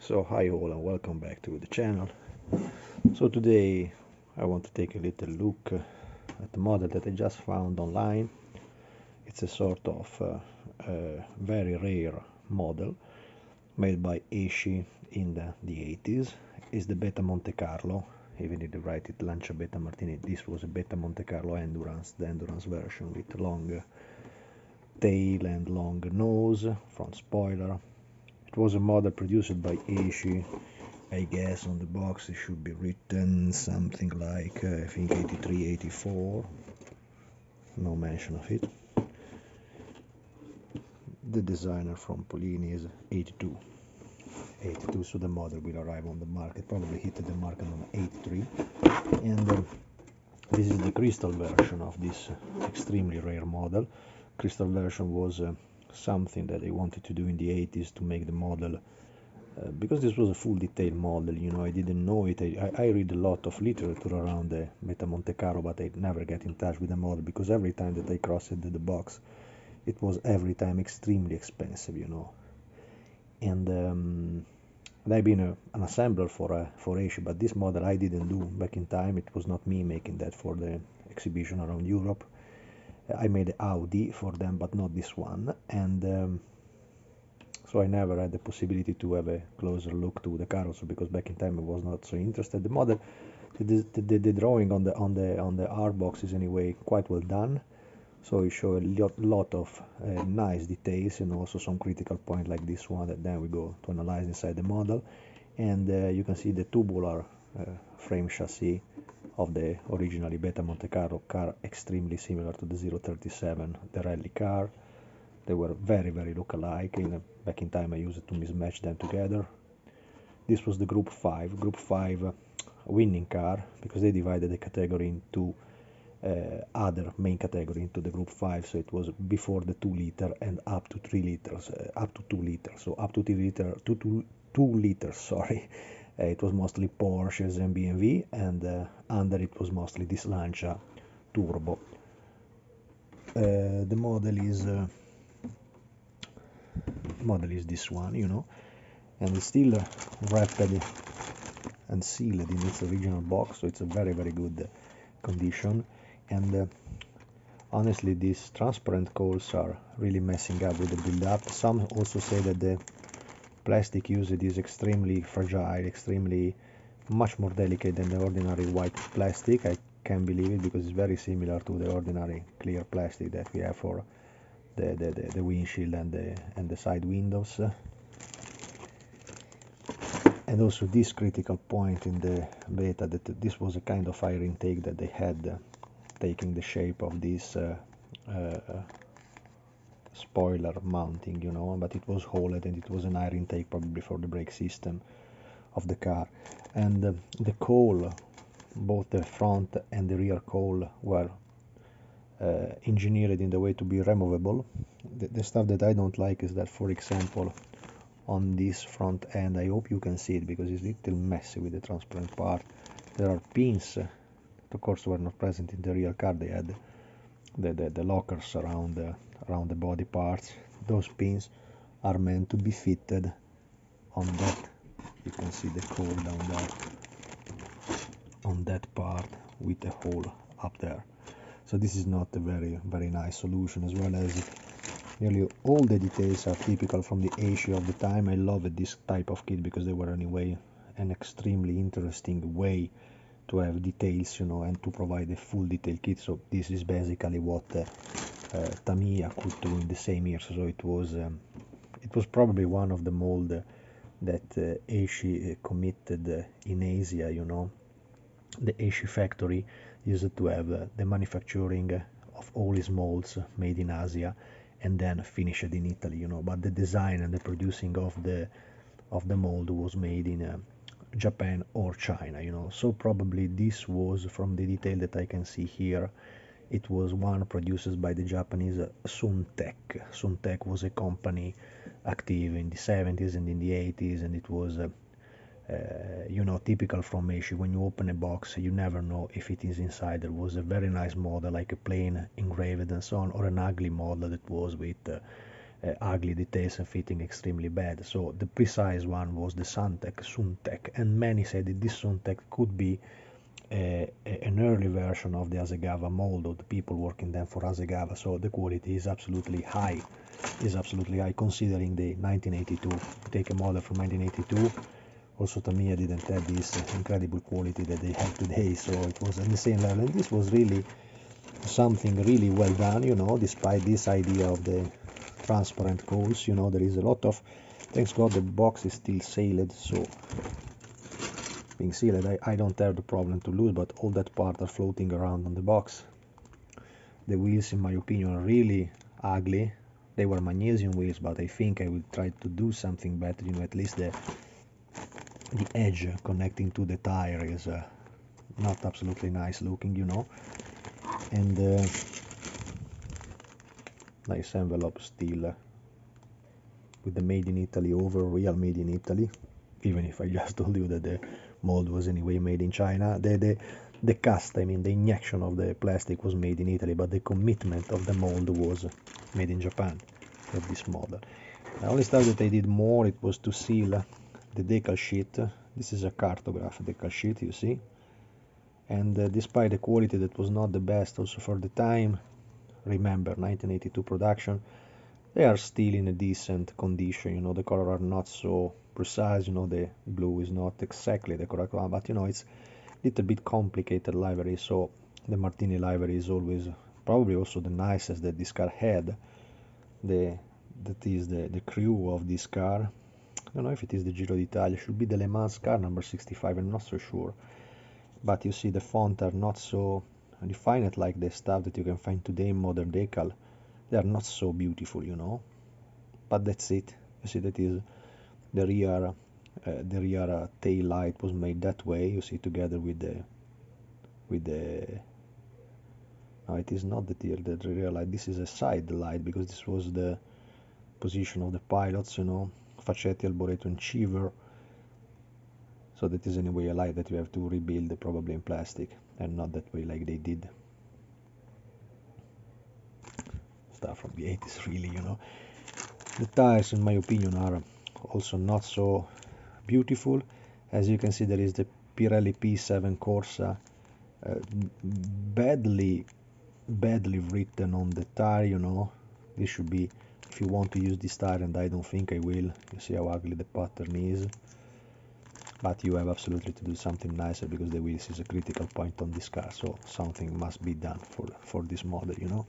So hi all and welcome back to the channel. So today I want to take a little look at the model that I just found online. It's a sort of very rare model made by Esci in the 80s. It's the Beta Montecarlo, even if they write it Lancia Beta Martini. This was a Beta Montecarlo Endurance, the Endurance version with long tail and long nose, front spoiler. It was a model produced by Esci. I guess on the box it should be written something like I think 83, 84. No mention of it. The designer from Polini is 82. 82, so the model will arrive on the market, probably hit the market on 83. And this is the crystal version of this extremely rare model. Crystal version was something that they wanted to do in the 80s to make the model because this was a full detail model, I didn't know it. I read a lot of literature around the Beta Montecarlo, but I never get in touch with the model because every time that I crossed the box, it was every time extremely expensive, And I've been an assembler for Asia, but this model I didn't do back in time. It was not me making that for the exhibition around Europe. I made Audi for them, but not this one, and so I never had the possibility to have a closer look to the car also because back in time I was not so interested. The model, the drawing on the art box is anyway quite well done. So it shows a lot of nice details and also some critical point like this one that then we go to analyze inside the model. And you can see the tubular frame chassis of the originally Beta Montecarlo car, extremely similar to the 037, the rally car. They were very, very look-alike. Back in time I used it to mismatch them together. This was the Group 5. Group 5 winning car because they divided the category into other main category into the Group 5. So it was before the 2 liter and up to 3 liters, up to 2 liters. So up to 2 liters, sorry. It was mostly Porsches and BMW, and under it was mostly this Lancia Turbo. The model is this one, and it's still wrapped and sealed in its original box, so it's a very, very good condition. And honestly, these transparent coals are really messing up with the build-up. Some also say that the plastic used is extremely fragile, extremely much more delicate than the ordinary white plastic. I can't believe it because it's very similar to the ordinary clear plastic that we have for the windshield and the side windows. And also this critical point in the Beta, that this was a kind of air intake that they had, taking the shape of this spoiler mounting, but it was hollowed and it was an air intake probably for the brake system of the car. And the cowl, both the front and the rear cowl, were engineered in the way to be removable. The stuff that I don't like is that, for example, on this front end, I hope you can see it because it's a little messy with the transparent part. There are pins that of course were not present in the real car. They had the lockers around the body parts. Those pins are meant to be fitted on that. You can see the cowl down there on that part with a hole up there. So this is not a very, very nice solution, as well as nearly all the details are typical from the Asia of the time. I loved this type of kit because they were anyway an extremely interesting way to have details, and to provide a full detail kit. So this is basically what Tamiya could do in the same year. So it was probably one of the mold that Esci committed in Asia. The Esci factory used to have the manufacturing of all his molds made in Asia and then finished in Italy, but the design and the producing of the mold was made in Japan or China, so probably this was, from the detail that I can see here, it was one produced by the Japanese Suntec. Suntec was a company active in the 70s and in the 80s, and it was typical from Asia. When you open a box, you never know if it is inside. There was a very nice model, like a plain engraved and so on, or an ugly model that was with ugly details and fitting extremely bad. So the precise one was the Suntec, and many said that this Suntec could be an early version of the Hasegawa mold, of the people working then for Hasegawa. So the quality is absolutely high, considering the 1982. Take a model from 1982. Also Tamiya didn't have this incredible quality that they have today, so it was on the same level, and this was really something really well done, you know, despite this idea of the transparent coals. You know, there is a lot of, thanks God the box is still sealed, so being sealed I don't have the problem to lose, but all that part are floating around on the box. The wheels, in my opinion, are really ugly. They were magnesium wheels, but I think I will try to do something better, you know, at least the edge connecting to the tire is not absolutely nice looking, you know. And nice envelope still with the made in Italy over, real made in Italy, even if I just told you that the mold was anyway made in China. The cast, I mean the injection of the plastic was made in Italy, but the commitment of the mold was made in Japan for this model. The only stuff that I did more, it was to seal the decal sheet. This is a cartograph decal sheet, you see, and despite the quality that was not the best also for the time, remember 1982 production, they are still in a decent condition. You know, the color are not so precise, you know, the blue is not exactly the correct one, but you know, it's a little bit complicated livery, so the Martini livery is always probably also the nicest that this car had. That is the crew of this car. I don't know if it is the Giro d'Italia, should be the Le Mans car number 65, I'm not so sure. But you see the font are not so refined like the stuff that you can find today in modern decal. They are not so beautiful, you know. But that's it. You see that is the rear tail light was made that way. You see, together with the no, it is not the rear light. This is a side light, because this was the position of the pilots, you know, Faccetti, Alboreto, and Cheever. So that is anyway a light that you have to rebuild, probably in plastic, and not that way like they did. Stuff from the 80s, really, you know. The tires, in my opinion, are also not so beautiful. As you can see, there is the Pirelli P7 Corsa, badly written on the tire, you know. This should be, if you want to use this tire, and I don't think I will. You see how ugly the pattern is. But you have absolutely to do something nicer, because the wheels is a critical point on this car, so something must be done for this model, you know.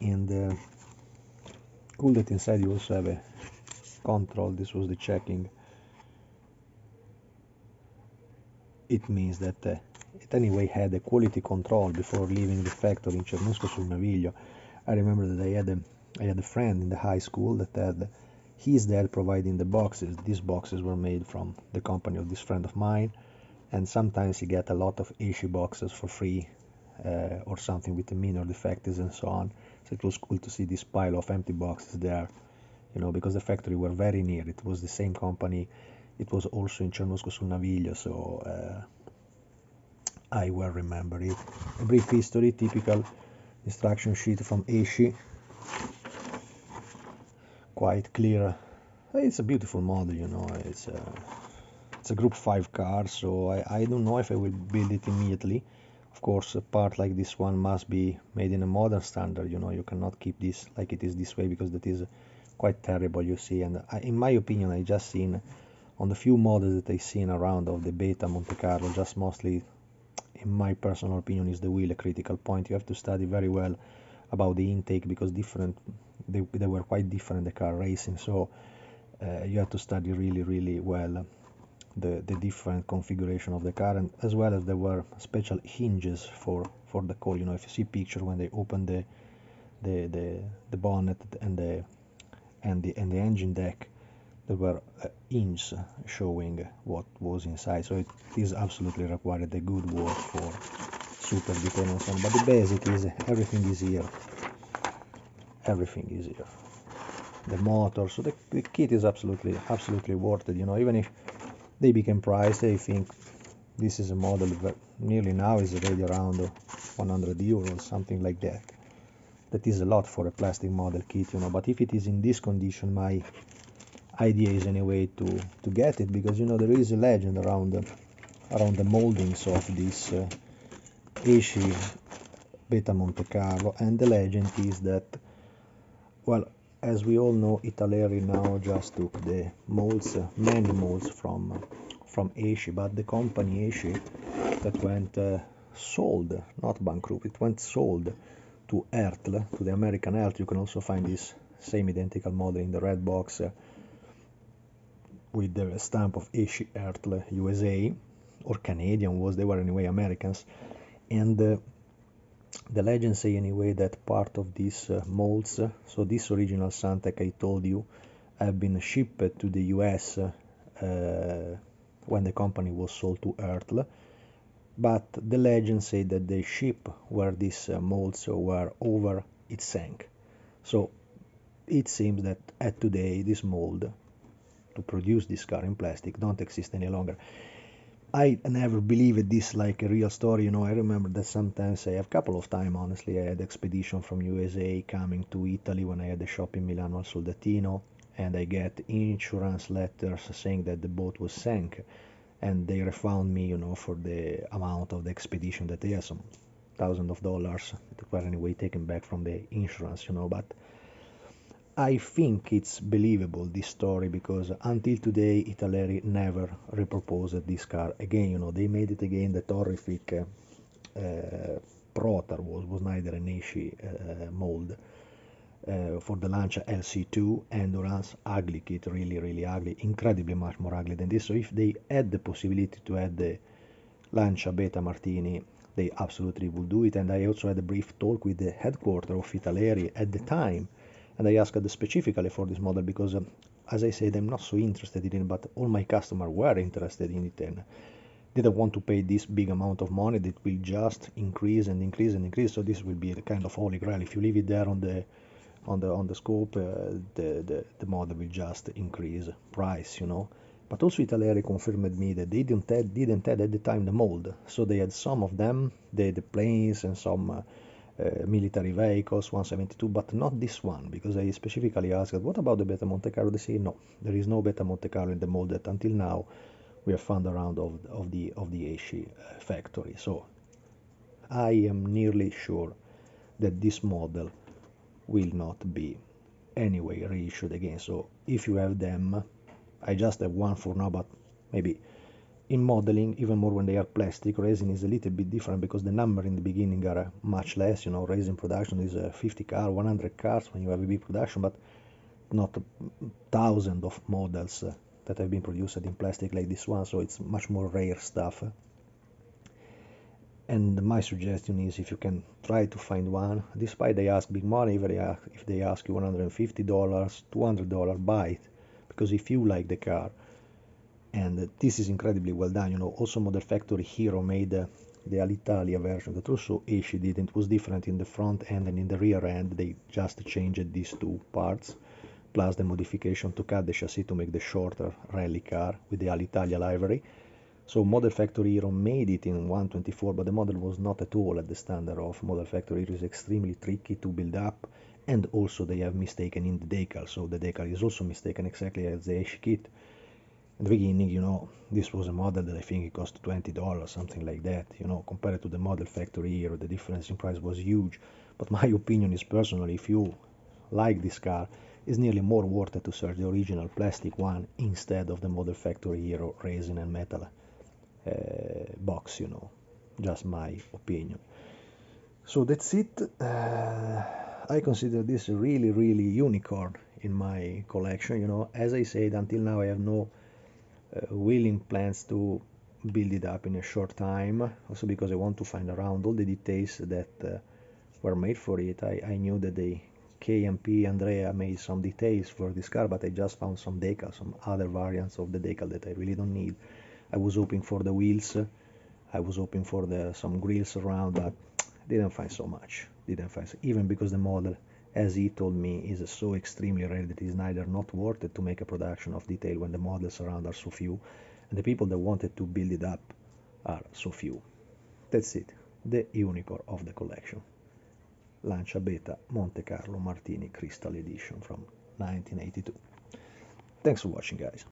And cool that inside you also have a control. This was the checking. It means that it anyway had a quality control before leaving the factory in Cernusco sul Naviglio. I remember that I had a friend in the high school that had his dad providing the boxes. These boxes were made from the company of this friend of mine, and sometimes you get a lot of esci boxes for free, or something with the minor defects and so on. So it was cool to see this pile of empty boxes there, you know, because the factory were very near. It was the same company. It was also in Cernusco sul Naviglio, so I well remember it. A brief history, typical instruction sheet from esci, quite clear. It's a beautiful model, you know. It's a Group 5 car, so I don't know if I will build it immediately. Of course, a part like this one must be made in a modern standard, you know. You cannot keep this like it is this way, because that is quite terrible, you see. And in my opinion, I just seen on the few models that I've seen around of the Beta Montecarlo, just mostly, in my personal opinion, is the wheel a critical point. You have to study very well about the intake, because they were quite different, the car racing, so you have to study really well the different configuration of the car, and as well as there were special hinges for the coil. You know, if you see picture when they open the bonnet and the engine deck, there were hinges showing what was inside. So it is absolutely required a good work for super detail and so on. But the basic is everything is here. Everything is here. The motor, so the kit is absolutely worth it. You know, even if they became priced, I think this is a model that nearly now is already around 100 euros, something like that. That is a lot for a plastic model kit, you know, but if it is in this condition, my idea is anyway to get it, because, you know, there is a legend around the moldings of this esci Beta Montecarlo, and the legend is that, well, as we all know, Italeri now just took the molds, many molds from esci, but the company esci that went sold, not bankrupt, it went sold to Hertl, to the American Hertl. You can also find this same identical model in the red box with the stamp of esci Hertl USA, or Canadian was, they were anyway Americans, and the legends say anyway that part of these molds, so this original Santec I told you, have been shipped to the US when the company was sold to Hertl, but the legends say that the ship where these molds were over, it sank. So it seems that at today this mold to produce this car in plastic don't exist any longer. I never believed this like a real story, you know. I remember that sometimes a couple of times, honestly, I had expedition from USA coming to Italy when I had a shop in Milano al Soldatino, and I get insurance letters saying that the boat was sank, and they refund me, you know, for the amount of the expedition that they had, some thousands of dollars that were anyway taken back from the insurance, you know. But I think it's believable, this story, because until today Italeri never reproposed this car again, you know. They made it again, that horrific Protar was neither an esci mold for the Lancia LC2 Endurance, ugly kit, really ugly, incredibly much more ugly than this. So if they had the possibility to add the Lancia Beta Martini, they absolutely would do it. And I also had a brief talk with the headquarters of Italeri at the time, and I asked specifically for this model because, as I said, I'm not so interested in it, but all my customers were interested in it and didn't want to pay this big amount of money that will just increase and increase and increase. So this will be the kind of holy grail. If you leave it there on the scope, the model will just increase price, you know. But also Italeri confirmed me that they didn't have at the time the mold, so they had some of them, the planes and some military vehicles, 172, but not this one, because I specifically asked, what about the Beta Montecarlo? They say no, there is no Beta Montecarlo in the mold that until now we have found around of the esci factory. So I am nearly sure that this model will not be anyway reissued again. So if you have them, I just have one for now, but maybe in modeling, even more when they are plastic, resin is a little bit different because the number in the beginning are much less, you know. Resin production is 50 cars, 100 cars when you have a big production, but not thousands of models that have been produced in plastic like this one, so it's much more rare stuff. And my suggestion is, if you can try to find one, despite they ask big money, if they ask you $150, $200, buy it, because if you like the car, and this is incredibly well done, you know. Also Model Factory Hero made the Alitalia version that also esci didn't. It was different in the front end and in the rear end. They just changed these two parts, plus the modification to cut the chassis to make the shorter rally car with the Alitalia livery. So Model Factory Hero made it in 124, but the model was not at all at the standard of Model Factory. It is extremely tricky to build up, and also they have mistaken in the decal, so the decal is also mistaken exactly as the esci kit. In the beginning, you know, this was a model that I think it cost $20, something like that, you know. Compared to the Model Factory Hero, the difference in price was huge. But my opinion is, personally, if you like this car, it's nearly more worth it to search the original plastic one instead of the Model Factory Hero resin and metal box, you know. Just my opinion. So that's it. I consider this a really unicorn in my collection, you know. As I said, until now I have no willing plans to build it up in a short time, also because I want to find around all the details that were made for it. I knew that the KMP Andrea made some details for this car, but I just found some decals, some other variants of the decal that I really don't need. I was hoping for the wheels, I was hoping for some grills around, but didn't find so much. Didn't find so, even because the model, as he told me, is so extremely rare that it is neither not worth it to make a production of detail when the models around are so few, and the people that wanted to build it up are so few. That's it, the unicorn of the collection. Lancia Beta Montecarlo Martini Crystal Edition from 1982. Thanks for watching, guys.